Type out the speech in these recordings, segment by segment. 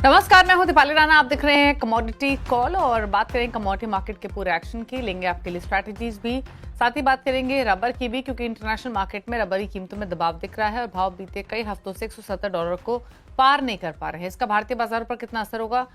नमस्कार, मैं हूं दीपाली राणा। आप देख रहे हैं कमोडिटी कॉल और बात करेंगे कमोडिटी मार्केट के पूरे एक्शन की, लेंगे आपके लिए स्ट्रैटेजीज भी, साथ ही बात करेंगे रबर की भी, क्योंकि इंटरनेशनल मार्केट में रबर की कीमतों में दबाव दिख रहा है और भाव बीते कई हफ्तों से $170 को पार नहीं कर पा रहे हैं। इसका भारतीय बाजारों पर कितना असर होगा,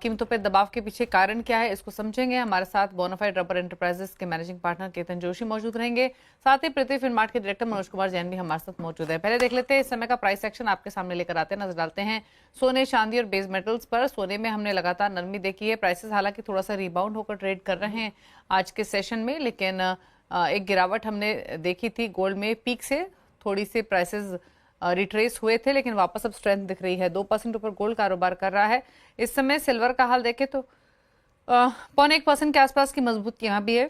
कीमतों पर दबाव के पीछे कारण क्या है, इसको समझेंगे। हमारे साथ बोनाफाइड रबर एंटरप्राइजेस के मैनेजिंग पार्टनर केतन जोशी मौजूद रहेंगे, साथ ही पृथ्वी फिनमार्ट के डायरेक्टर मनोज कुमार जैन भी हमारे साथ मौजूद है। पहले देख लेते हैं इस समय का प्राइस एक्शन, आपके सामने लेकर आते हैं, नजर डालते हैं सोने, चांदी और बेस मेटल्स पर। सोने में हमने लगातार नरमी देखी है, प्राइसेस हालांकि थोड़ा सा रिबाउंड होकर ट्रेड कर रहे हैं आज के सेशन में, लेकिन एक गिरावट हमने देखी थी गोल्ड में, पीक से थोड़ी सी प्राइसेस रिट्रेस हुए थे, लेकिन वापस अब स्ट्रेंथ दिख रही है। 2% ऊपर गोल्ड कारोबार कर रहा है। इस समय सिल्वर का हाल देखें तो 0.1% के आसपास की मजबूती यहाँ भी है।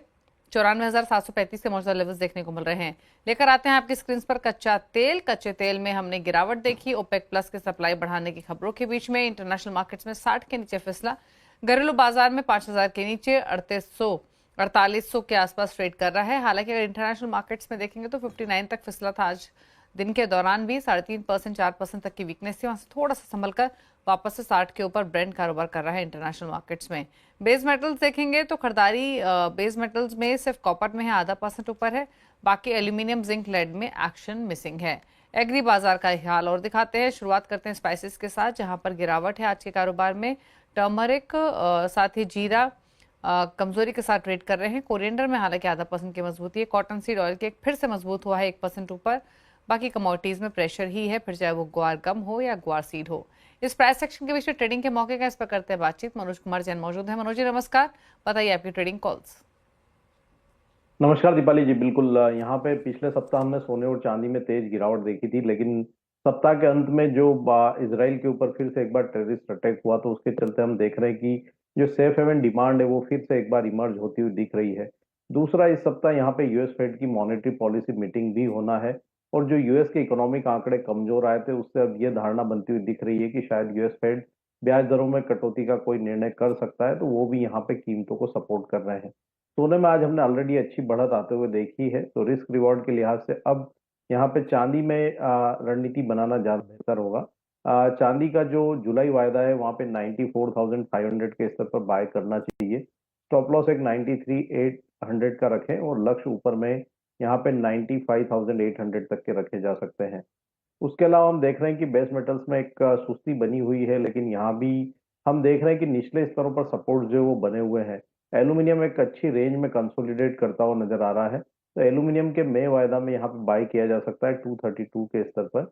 94,735 के मौजूदा लेवल्स देखने को मिल रहे हैं। लेकर आते हैं आपकी स्क्रीन पर कच्चा तेल। कच्चे तेल में हमने गिरावट देखी, ओपेक प्लस के सप्लाई बढ़ाने की खबरों के बीच में। इंटरनेशनल मार्केट्स में 60 के नीचे फिसला, घरेलू बाजार में 5,000 के नीचे 4800 के आसपास ट्रेड कर रहा है। हालांकि अगर इंटरनेशनल मार्केट्स में देखेंगे तो 59 तक फिसला था आज दिन के दौरान भी, 3.5% 4% तक की वीकनेस थी, वहां से थोड़ा सा संभल कर वापस से 60 के ऊपर ब्रेंड कारोबार कर रहा है इंटरनेशनल मार्केट्स में। बेस मेटल्स देखेंगे तो खरीदारी बेस मेटल्स में सिर्फ कॉपर में है, 0.5% ऊपर है, बाकी एल्यूमिनियम, जिंक, लेड में एक्शन मिसिंग है। एग्री बाजार का हाल और दिखाते हैं। शुरुआत करते हैं स्पाइसेस के साथ, जहां पर गिरावट है आज के कारोबार में। टर्मरिक साथ ही जीरा कमजोरी के साथ ट्रेड कर रहे हैं। कोरिएंडर में हालांकि 0.5% की मजबूती है। कॉटन सीड ऑयल के फिर से मजबूत हुआ है 1% ऊपर। बाकी कमोडिटीज में प्रेशर ही है, फिर चाहे वो ग्वार गम हो या ग्वार सीड हो। इस प्राइस सेक्शन के बीच में ट्रेडिंग के मौके का इस पर करते हैं बातचीत। मनोज कुमार जैन मौजूद है। मनोज जी नमस्कार, बताइए आपकी ट्रेडिंग कॉल्स। नमस्कार दीपाली जी। बिल्कुल, यहाँ पे पिछले सप्ताह हमने सोने और चांदी में तेज गिरावट देखी थी, लेकिन सप्ताह के अंत में जो इसराइल के ऊपर फिर से एक बार टेररिस्ट अटैक हुआ, तो उसके चलते हम देख रहे हैं कि जो सेफ हेवन डिमांड है वो फिर से एक बार इमर्ज होती हुई दिख रही है। दूसरा, इस सप्ताह यहाँ पे यूएस फेड की मॉनेटरी पॉलिसी मीटिंग भी होना है, और जो यूएस के इकोनॉमिक आंकड़े कमजोर आए थे, उससे अब ये धारणा बनती हुई दिख रही है कि शायद यूएस फेड ब्याज दरों में कटौती का कोई निर्णय कर सकता है, तो वो भी यहाँ पे कीमतों को सपोर्ट कर रहे हैं। सोने में आज हमने ऑलरेडी अच्छी बढ़त आते हुए देखी है, तो रिस्क रिवॉर्ड के लिहाज से अब यहाँ पे चांदी में रणनीति बनाना ज्यादा बेहतर होगा। चांदी का जो जुलाई वायदा है वहाँ पे 94,500 के स्तर पर बाय करना चाहिए। स्टॉप लॉस एक 93,800 का रखें, और लक्ष्य ऊपर में यहाँ पे 95,800 तक के रखे जा सकते हैं। उसके अलावा हम देख रहे हैं कि बेस मेटल्स में एक सुस्ती बनी हुई है, लेकिन यहाँ भी हम देख रहे हैं कि निचले स्तरों पर सपोर्ट जो है वो बने हुए हैं। एल्यूमिनियम एक अच्छी रेंज में कंसोलिडेट करता हुआ नजर आ रहा है, तो एल्यूमिनियम के मई वायदा में यहाँ पे बाय किया जा सकता है 232 के स्तर पर।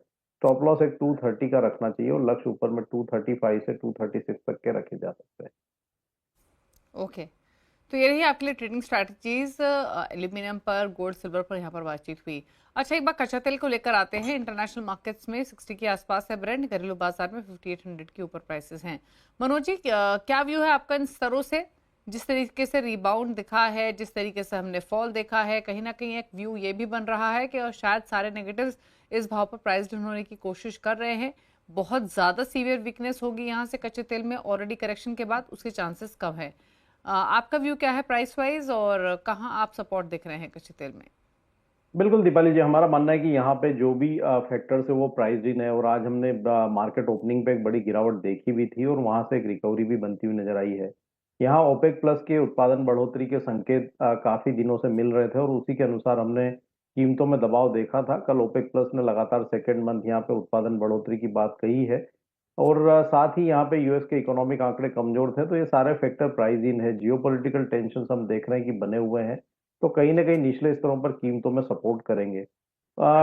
स्टॉप लॉस एक 230 का रखना चाहिए, और लक्ष्य ऊपर में 235 से 236 तक के रखे जा सकते हैं। ओके, तो ये रही आपके लिए ट्रेडिंग स्ट्रैटेजीज। एल्यूमिनियम पर, गोल्ड, सिल्वर पर यहाँ पर बातचीत हुई। अच्छा, एक बार कच्चा तेल को लेकर आते हैं। इंटरनेशनल मार्केट्स में 60 के आसपास है ब्रेंड, घरेलू बाजार में 5800 के ऊपर प्राइसेस हैं। मनोज जी, क्या व्यू है आपका इन स्तरों से? जिस तरीके से रिबाउंड दिखा है, जिस तरीके से हमने फॉल देखा है, कहीं ना कहीं एक व्यू ये भी बन रहा है कि शायद सारे नेगेटिव्स इस भाव पर प्राइस होने की कोशिश कर रहे हैं। बहुत ज्यादा सीवियर वीकनेस होगी यहाँ से कच्चे तेल में ऑलरेडी करेक्शन के बाद, उसके चांसेस कम है। आपका व्यू क्या है प्राइस वाइज, और कहाँ आप सपोर्ट देख रहे हैं कच्चे तेल में? बिल्कुल दीपाली जी, हमारा मानना है कि यहाँ पे जो भी फैक्टर्स है वो प्राइस इन है, और आज हमने मार्केट ओपनिंग पे एक बड़ी गिरावट देखी भी थी, और वहां से एक रिकवरी भी बनती हुई नजर आई है। यहाँ ओपेक प्लस के उत्पादन बढ़ोतरी के संकेत काफी दिनों से मिल रहे थे, और उसी के अनुसार हमने कीमतों में दबाव देखा था। कल ओपेक प्लस ने लगातार सेकेंड मंथ यहाँ पे उत्पादन बढ़ोतरी की बात कही है, और साथ ही यहाँ पे यूएस के इकोनॉमिक आंकड़े कमजोर थे, तो ये सारे फैक्टर प्राइस इन है। जियोपॉलिटिकल टेंशन हम देख रहे हैं कि बने हुए हैं, तो कहीं ना कहीं निचले स्तरों पर कीमतों में सपोर्ट करेंगे।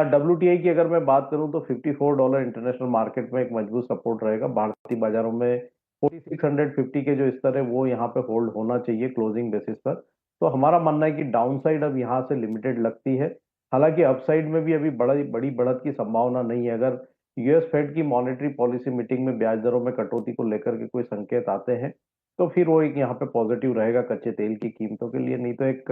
WTI की अगर मैं बात करूं तो $54 इंटरनेशनल मार्केट में एक मजबूत सपोर्ट रहेगा। भारतीय बाजारों में 4650 के जो स्तर है वो यहाँ पे होल्ड होना चाहिए क्लोजिंग बेसिस पर। तो हमारा मानना है कि डाउन साइड अब यहाँ से लिमिटेड लगती है। हालांकि अपसाइड में भी अभी बड़ी बड़ी बढ़त की संभावना नहीं है। अगर यूएस फेड की मॉनेटरी पॉलिसी मीटिंग में ब्याज दरों में कटौती को लेकर के कोई संकेत आते हैं, तो फिर वो एक यहाँ पे पॉजिटिव रहेगा कच्चे तेल की कीमतों के लिए। नहीं तो एक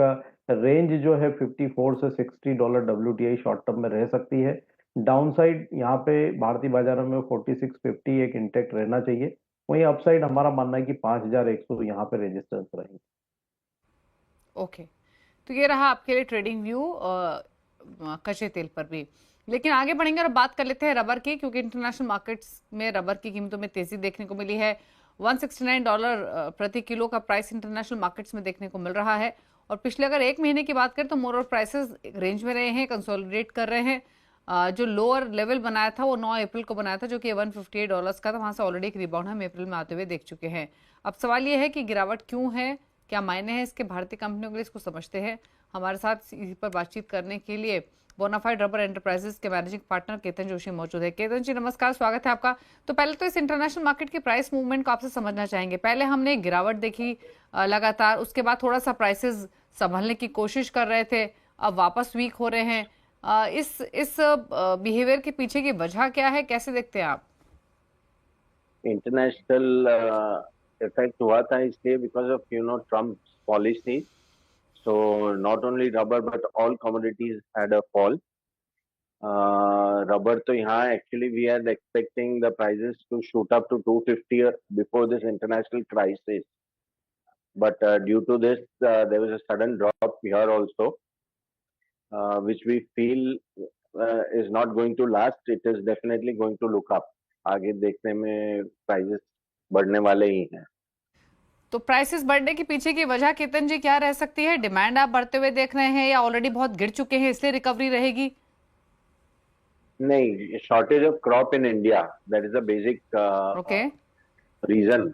रेंज जो है 54 से $60 WTI शॉर्ट टर्म में रह सकती है। डाउन साइड यहाँ पे भारतीय बाजारों में 4650 एक इंटेक्ट रहना चाहिए। वहीं अपसाइड हमारा मानना है कि 5100 यहाँ पे रेजिस्टेंस रहेंगे। ओके, तो ये रहा आपके लिए ट्रेडिंग व्यू कच्चे तेल पर भी। लेकिन आगे बढ़ेंगे और बात कर लेते हैं रबर की, क्योंकि इंटरनेशनल मार्केट्स में रबर की कीमतों में तेजी देखने को मिली है। $169 प्रति किलो का प्राइस इंटरनेशनल मार्केट्स में देखने को मिल रहा है। और पिछले अगर एक महीने की बात करें तो मोर और प्राइसेस रेंज में रहे हैं, कंसोलिडेट कर रहे हैं। जो लोअर लेवल बनाया था वो 9 अप्रैल को बनाया था, जो कि $158 का था। वहां से ऑलरेडी एक रिबाउंड हम अप्रैल में आते हुए देख चुके हैं। अब सवाल ये है कि गिरावट क्यों है, क्या मायने हैं इसके भारतीय कंपनियों के लिए, इसको समझते हैं। हमारे साथ इस पर बातचीत करने के लिए बोनाफाइड रबर एंटरप्राइजेस के मैनेजिंग पार्टनर केतन जोशी मौजूद है। केतन जी नमस्कार, स्वागत है आपका। तो पहले तो इस इंटरनेशनल मार्केट के प्राइस मूवमेंट को आपसे समझना चाहेंगे। पहले हमने गिरावट देखी लगातार, उसके बाद थोड़ा सा प्राइसेस संभलने की कोशिश कर रहे थे, अब वापस वीक हो रहे हैं। इस बिहेवियर के पीछे की वजह क्या है, कैसे देखते हैं आप? इंटरनेशनल इफेक्ट हुआ था इसलिए because of Trump policy. So not only rubber but all commodities had a fall. Rubber तो यहाँ actually we are expecting the prices to shoot up to 250 before this international crisis. But due to this, there was a sudden drop here also, which we feel is not going to last. It is definitely going to look up. आगे देखने में prices बढ़ने वाले ही हैं. तो prices बढ़ने के पीछे की वजह केतन जी क्या रह सकती है? डिमांड आप बढ़ते हुए देख रहे हैं या ऑलरेडी बहुत गिर चुके हैं इसलिए रिकवरी रहेगी? नहीं, shortage of crop in India, that is the basic okay reason.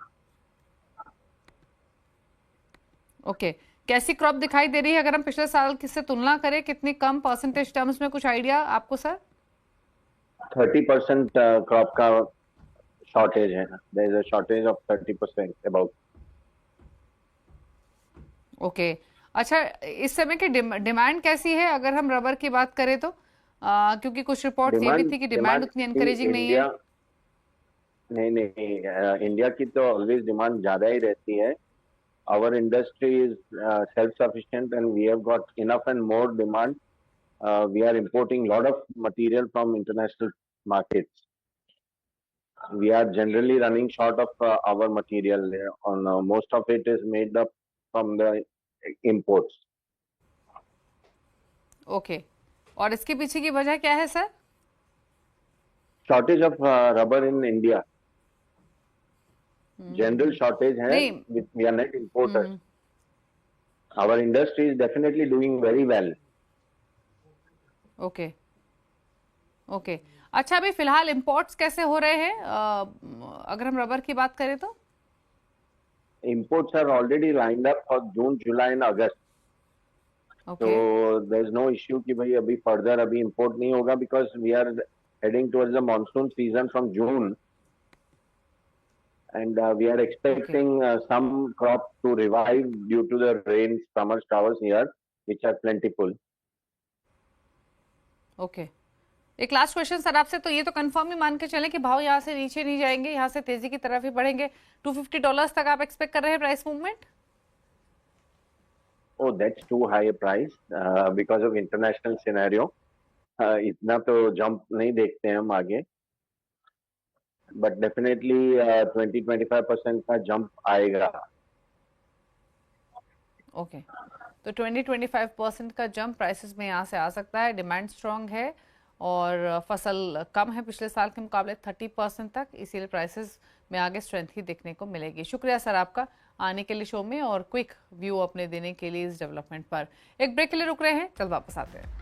Okay, कैसी क्रॉप दिखाई दे रही है अगर हम पिछले साल से तुलना करें? कितनी कम परसेंटेज टर्म्स में, कुछ आइडिया आपको सर? 30% क्रॉप का शॉर्टेज है. There is a shortage of 30% about. Okay, अच्छा, इस समय की डिमांड कैसी है अगर हम रबर की बात करें तो? क्योंकि कुछ रिपोर्ट्स ये भी थी कि डिमांड उतनी एनकरेजिंग नहीं है। नहीं, इंडिया की तो ऑलवेज डिमांड ज्यादा ही रहती है. Our industry is self sufficient and we have got enough and more demand. We are importing lot of material from international markets. We are generally running short of our material. On most of it is made up from the imports. Okay, और इसके पीछे की वजह क्या है sir? Shortage of rubber in India. General shortage है. नहीं, We are net importers. Our industry is definitely doing very well. Okay okay, अच्छा, अभी फिलहाल इंपोर्ट्स कैसे हो रहे हैं अगर हम रबर की बात करें तो? Imports are already lined up for June, July and August. Okay, So there is no issue कि भाई अभी further अभी import नहीं होगा because we are heading towards the monsoon season from June. And we are expecting some crop to revive due to the rain summer showers here, which are plentiful. Okay, एक last question sir आपसे, तो ये तो confirm ही मान के चलें कि भाव यहाँ से नीचे नहीं जाएंगे, यहाँ से तेजी की तरफ ही बढ़ेंगे? $250 तक आप एक्सपेक्ट कर रहे हैं price movement? Oh, that's too high a price because of international scenario. इतना तो जंप नहीं देखते हैं हम आगे. But definitely 20-25% का जंप आएगा. ओके, तो 20-25% का जंप प्राइसेस में यहाँ से आ सकता है। डिमांड स्ट्रांग है और फसल कम है पिछले साल के मुकाबले 30% तक, इसीलिए प्राइसेस में आगे स्ट्रेंथ ही देखने को मिलेगी। शुक्रिया सर आपका आने के लिए शो में और क्विक व्यू अपने देने के लिए इस डेवलपमेंट पर। एक ब्रेक के लिए रुक रहे हैं, चल वापस आते हैं।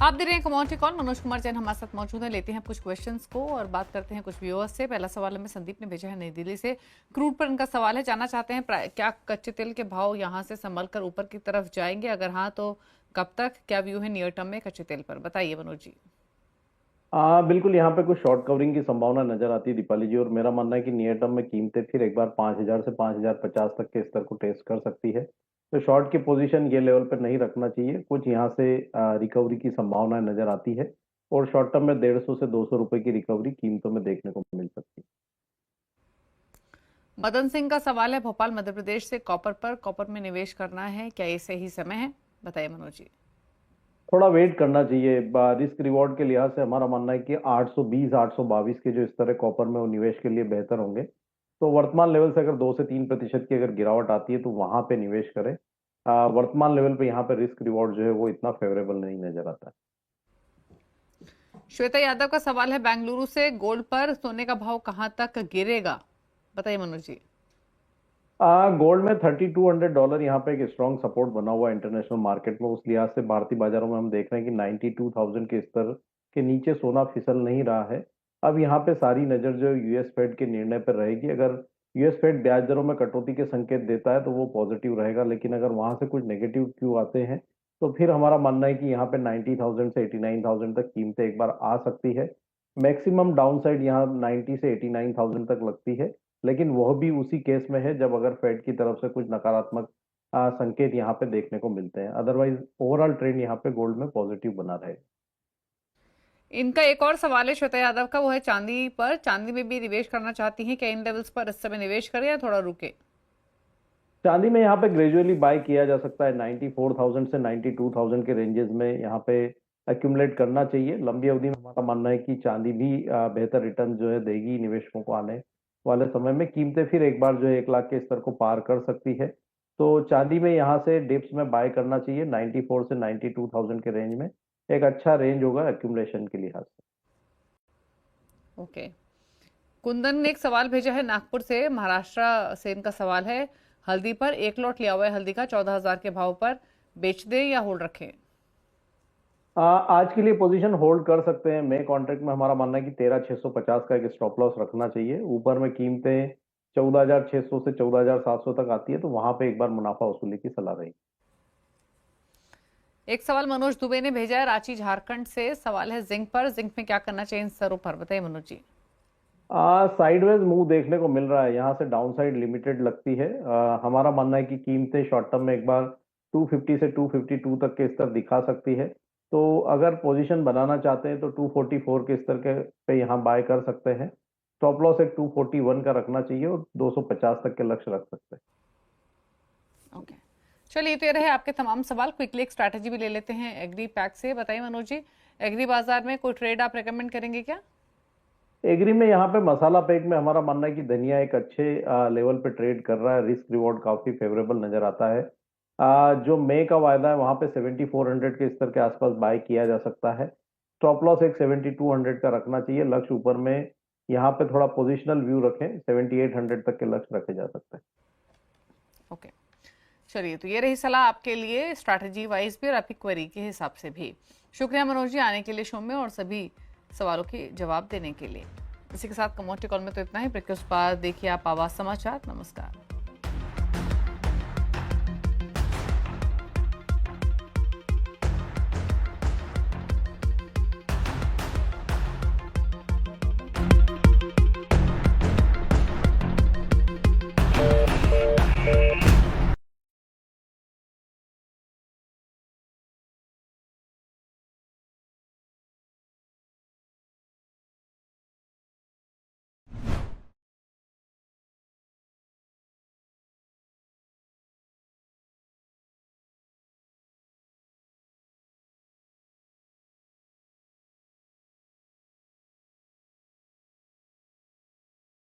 आप दे रहे हैं कमोडिटी कॉल, मनोज कुमार जैन हमारे साथ मौजूद हैं। लेते हैं कुछ क्वेश्चंस को और बात करते हैं कुछ व्यूअर्स से। पहला सवाल हमें संदीप ने भेजा है नई दिल्ली से। क्रूड पर इनका सवाल है, जानना चाहते हैं क्या कच्चे तेल के भाव यहां से संभल कर ऊपर की तरफ जाएंगे, अगर हाँ तो कब तक, क्या व्यू है नियर टर्म में कच्चे तेल पर, बताइए मनोज जी। बिल्कुल, यहाँ पे कुछ शॉर्ट कवरिंग की संभावना नजर आती है दीपाली जी, और मेरा मानना है कि नियर टर्म में कीमतें फिर एक बार 5000 से 5050 तक के स्तर को टेस्ट कर सकती है। तो शॉर्ट की पोजीशन ये लेवल पर नहीं रखना चाहिए, कुछ यहाँ से रिकवरी की संभावना नजर आती है और शॉर्ट टर्म में 150 से 200 रुपए की रिकवरी कीमतों में देखने को मिल सकती है। मदन सिंह का सवाल है भोपाल मध्य प्रदेश से, कॉपर पर, कॉपर में निवेश करना है, क्या ये सही समय है, बताइए मनोज जी। थोड़ा वेट करना चाहिए। रिस्क रिवॉर्ड के लिहाज से हमारा मानना है कि 820 822 के जो स्तर है कॉपर में वो निवेश के लिए बेहतर होंगे। तो वर्तमान लेवल से अगर 2 से 3% की अगर गिरावट आती है तो वहां पे निवेश करें। वर्तमान लेवल पे यहाँ पे रिस्क रिवॉर्ड जो है वो इतना फेवरेबल नहीं नजर आता है। श्वेता यादव का सवाल है बेंगलुरु से, गोल्ड पर सोने का भाव कहां तक गिरेगा? बताइए मनोज जी। गोल्ड में $3200 यहाँ पे एक स्ट्रॉन्ग सपोर्ट बना हुआ है इंटरनेशनल मार्केट में। उस लिहाज से भारतीय बाजारों में हम देख रहे हैं कि 92,000 के स्तर के नीचे सोना फिसल नहीं रहा है। अब यहाँ पे सारी नजर जो यूएस फेड के निर्णय पर रहेगी। अगर यूएस फेड ब्याज दरों में कटौती के संकेत देता है तो वो पॉजिटिव रहेगा, लेकिन अगर वहां से कुछ नेगेटिव क्यू आते हैं तो फिर हमारा मानना है कि यहाँ पे 90,000 से 89,000 तक कीमतें एक बार आ सकती है। मैक्सिमम डाउन साइड यहाँ 90 से 89,000 तक लगती है, लेकिन वह भी उसी केस में है जब अगर फेड की तरफ से कुछ नकारात्मक संकेत यहाँ पे देखने को मिलते हैं। अदरवाइज ओवरऑल ट्रेंड यहाँ पे गोल्ड में पॉजिटिव बना रहेगा। इनका एक और सवाल है श्वेता यादव का, वो है चांदी पर। चांदी में भी निवेश करना चाहती हैं, क्या इन लेवल्स पर इस समय निवेश करें या थोड़ा रुके? चांदी में यहाँ पे ग्रेजुअली बाय किया जा सकता है। 94,000 से 92,000 के रेंजेस में यहाँ पे एक्यूमुलेट करना चाहिए। लंबी अवधि में हमारा मानना है कि चांदी भी बेहतर रिटर्न जो है देगी निवेशकों को। आने वाले समय में कीमतें फिर एक बार जो है 1 लाख के स्तर को पार कर सकती है। तो चांदी में यहाँ से डिप्स में बाय करना चाहिए। 94 से 92,000 के रेंज में एक अच्छा रेंज होगा एक्यूमुलेशन के लिहाज से। ओके। कुंदन ने एक सवाल भेजा है नागपुर से, महाराष्ट्र से इनका सवाल है, हल्दी पर एक लॉट लिया हुआ है हल्दी का 14,000 के भाव पर, बेच दें या होल्ड रखें? आज के लिए पोजीशन होल्ड कर सकते हैं। मे कॉन्ट्रैक्ट में हमारा मानना है कि 13,650 का एक स्टॉप लॉस रखना चाहिए। ऊपर में कीमतें 14,600 से 14,700 तक आती है तो वहां पे एक बार मुनाफा वसूली की सलाह रहेगी। एक सवाल मनोज दुबे ने भेजा है रांची झारखंड से, सवाल है जिंक पर। जिंक में क्या करना चाहिए इन स्तरों पर? बताइए मनोज जी। साइडवेज मूव देखने को मिल रहा है। यहाँ से डाउन साइड लिमिटेड लगती है। हमारा मानना है कि कीमतें शॉर्ट टर्म में एक बार 250 से 252 तक के स्तर दिखा सकती है। तो अगर पोजीशन बनाना चाहते हैं तो 244 के स्तर के पे यहाँ बाय कर सकते हैं। स्टॉप लॉस एक 241 का रखना चाहिए और 250 तक के लक्ष्य रख सकते हैं। ओके, चलिए तो ये रहे आपके तमाम सवाल। क्विकली एक स्ट्रैटेजी भी ले लेते हैं एग्री पैक से। बताइए मनोज जी, एग्री बाजार में कोई ट्रेड आप रेकमेंड करेंगे क्या? एग्री में यहाँ पे मसाला पैक में हमारा मानना है कि धनिया एक अच्छे लेवल पे ट्रेड कर रहा है। रिस्क रिवॉर्ड काफी फेवरेबल नजर आता है। जो मई का वायदा है वहां पे 7400 के स्तर के आसपास बाय किया जा सकता है। स्टॉप लॉस एक 7200 का रखना चाहिए। लक्ष्य ऊपर में यहाँ पे थोड़ा पोजिशनल व्यू रखें। 7800 तक के लक्ष्य रखे जा सकते हैं। ओके, चलिए तो ये रही सलाह आपके लिए स्ट्रैटेजी वाइज भी और आपकी क्वेरी के हिसाब से भी। शुक्रिया मनोज जी आने के लिए शो में और सभी सवालों के जवाब देने के लिए। इसी के साथ कमोडिटी कॉल में तो इतना ही। ब्रेक के उस पार देखिए आप आवाज समाचार। नमस्कार।